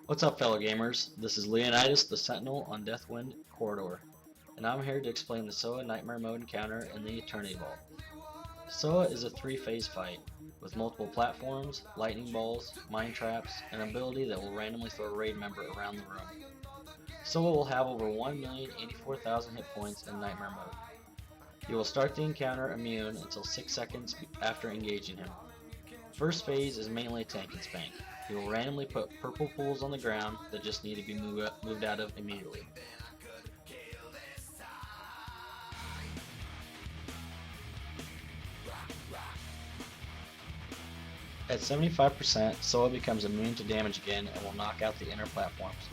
What's up, fellow gamers? This is Leonidas, the Sentinel on Deathwind Corridor, and I'm here to explain the SOA Nightmare Mode encounter in the Eternity Vault. SOA is a three-phase fight, with multiple platforms, lightning balls, mine traps, and an ability that will randomly throw a raid member around the room. SOA will have over 1,084,000 hit points in Nightmare Mode. You will start the encounter immune until 6 seconds after engaging him. First phase is mainly tank and spank. He will randomly put purple pools on the ground that just need to be moved out of immediately. At 75%, SOA becomes immune to damage again and will knock out the inner platforms.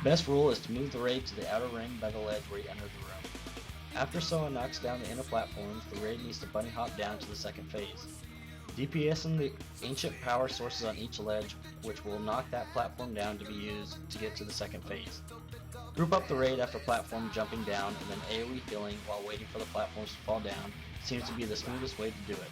Best rule is to move the raid to the outer ring by the ledge where you enter the room. After SOA knocks down the inner platforms, the raid needs to bunny hop down to the second phase. DPSing the ancient power sources on each ledge, which will knock that platform down to be used to get to the second phase. Group up the raid after platform jumping down, and then AoE healing while waiting for the platforms to fall down seems to be the smoothest way to do it.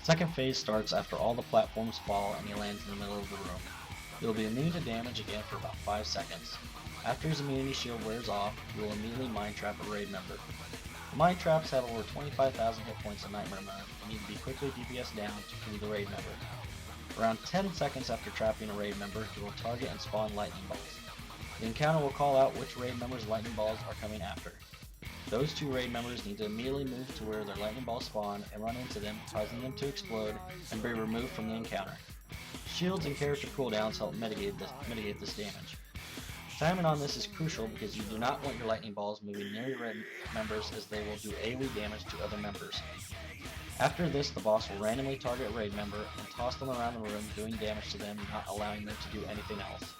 Second phase starts after all the platforms fall and he lands in the middle of the room. He will be immune to damage again for about 5 seconds. After his immunity shield wears off, he will immediately mine trap a raid member. The mine traps have over 25,000 hit points in Nightmare Mode and need to be quickly DPS down to free the raid member. Around 10 seconds after trapping a raid member, he will target and spawn lightning balls. The encounter will call out which raid member's lightning balls are coming after. Those two raid members need to immediately move to where their lightning balls spawn and run into them, causing them to explode and be removed from the encounter. Shields and character cooldowns help mitigate this damage. Timing on this is crucial because you do not want your lightning balls moving near your raid members, as they will do AoE damage to other members. After this, the boss will randomly target a raid member and toss them around the room, doing damage to them, not allowing them to do anything else.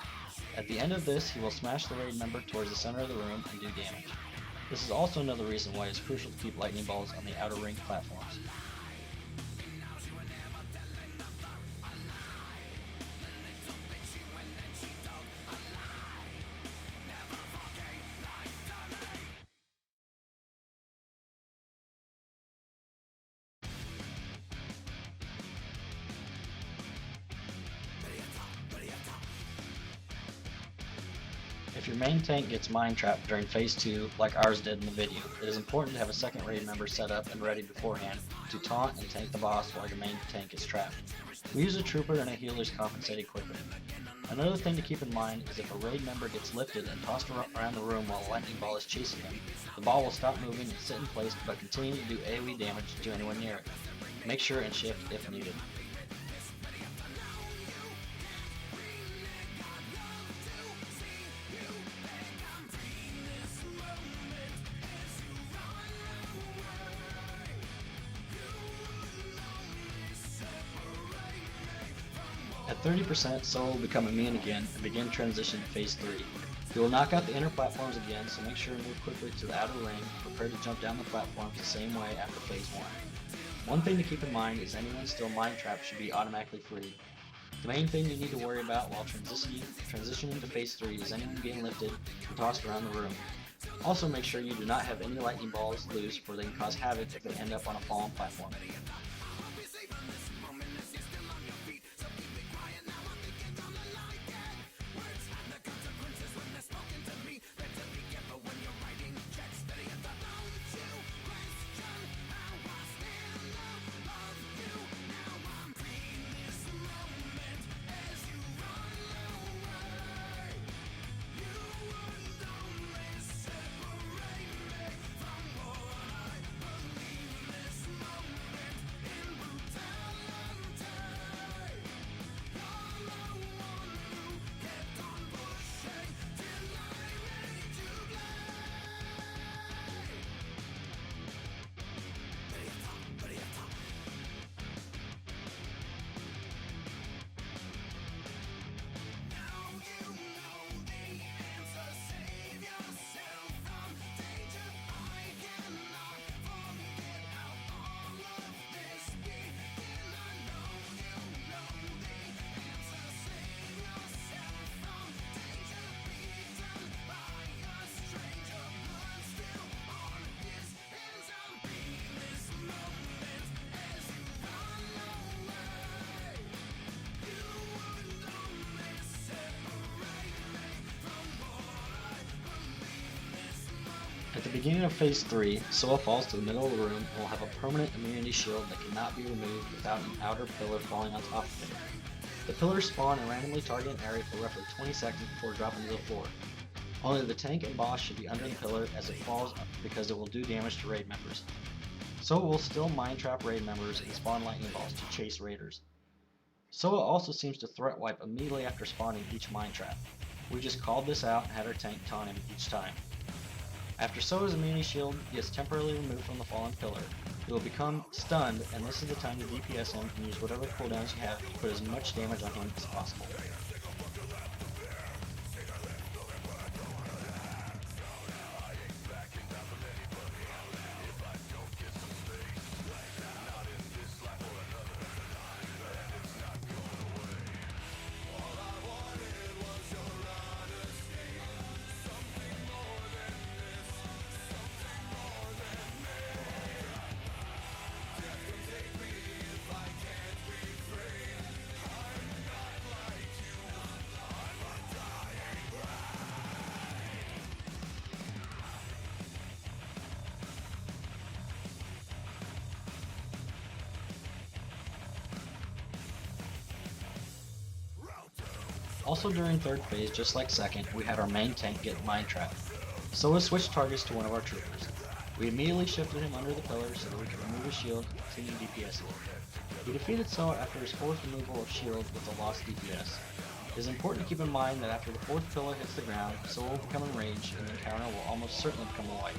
At the end of this, he will smash the raid member towards the center of the room and do damage. This is also another reason why it's crucial to keep lightning balls on the outer ring platforms. If your main tank gets mine trapped during phase 2, like ours did in the video, it is important to have a second raid member set up and ready beforehand to taunt and tank the boss while your main tank is trapped. We use a trooper and a healer is compensated quickly. Another thing to keep in mind is if a raid member gets lifted and tossed around the room while a lightning ball is chasing him, the ball will stop moving and sit in place but continue to do AoE damage to anyone near it. Make sure and shift if needed. At 30%, SOA will become immune again and begin transition to phase 3. He will knock out the inner platforms again, so make sure to move quickly to the outer ring and prepare to jump down the platforms the same way after phase 1. One thing to keep in mind is anyone still mine trapped should be automatically freed. The main thing you need to worry about while transitioning to phase 3 is anyone being lifted and tossed around the room. Also make sure you do not have any lightning balls loose, for they can cause havoc if they end up on a fallen platform. At the beginning of Phase 3, SOA falls to the middle of the room and will have a permanent immunity shield that cannot be removed without an outer pillar falling on top of it. The pillars spawn and randomly target an area for roughly 20 seconds before dropping to the floor. Only the tank and boss should be under the pillar as it falls because it will do damage to raid members. SOA will still mind trap raid members and spawn lightning balls to chase raiders. SOA also seems to threat wipe immediately after spawning each mind trap. We just called this out and had our tank taunt him each time. After SOA's immunity shield gets temporarily removed from the fallen pillar, he will become stunned, and this is the time to DPS him and use whatever cooldowns you have to put as much damage on him as possible. Also during third phase, just like second, we had our main tank get mind trapped. SOA switched targets to one of our troopers. We immediately shifted him under the pillar so that we could remove his shield and continue DPSing. He defeated SOA after his fourth removal of shield with a lost DPS. It is important to keep in mind that after the fourth pillar hits the ground, SOA will become enraged and the encounter will almost certainly become a wipe.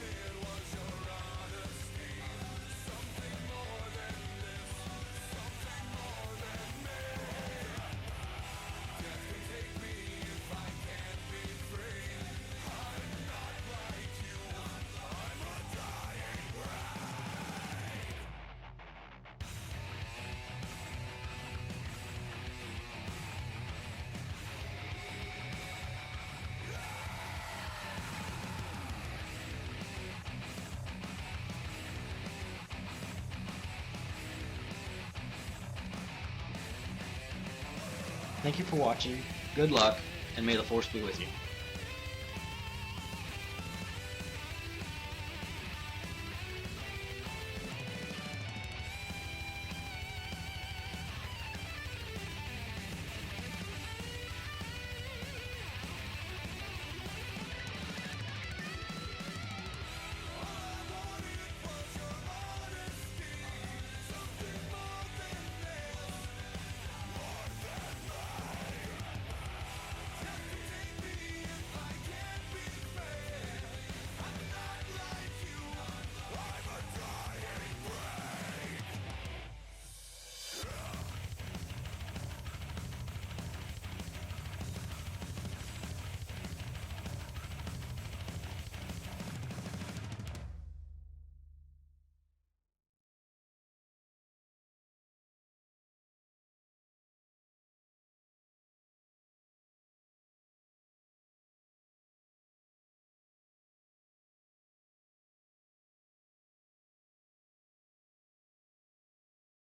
Thank you for watching, good luck, and may the Force be with you.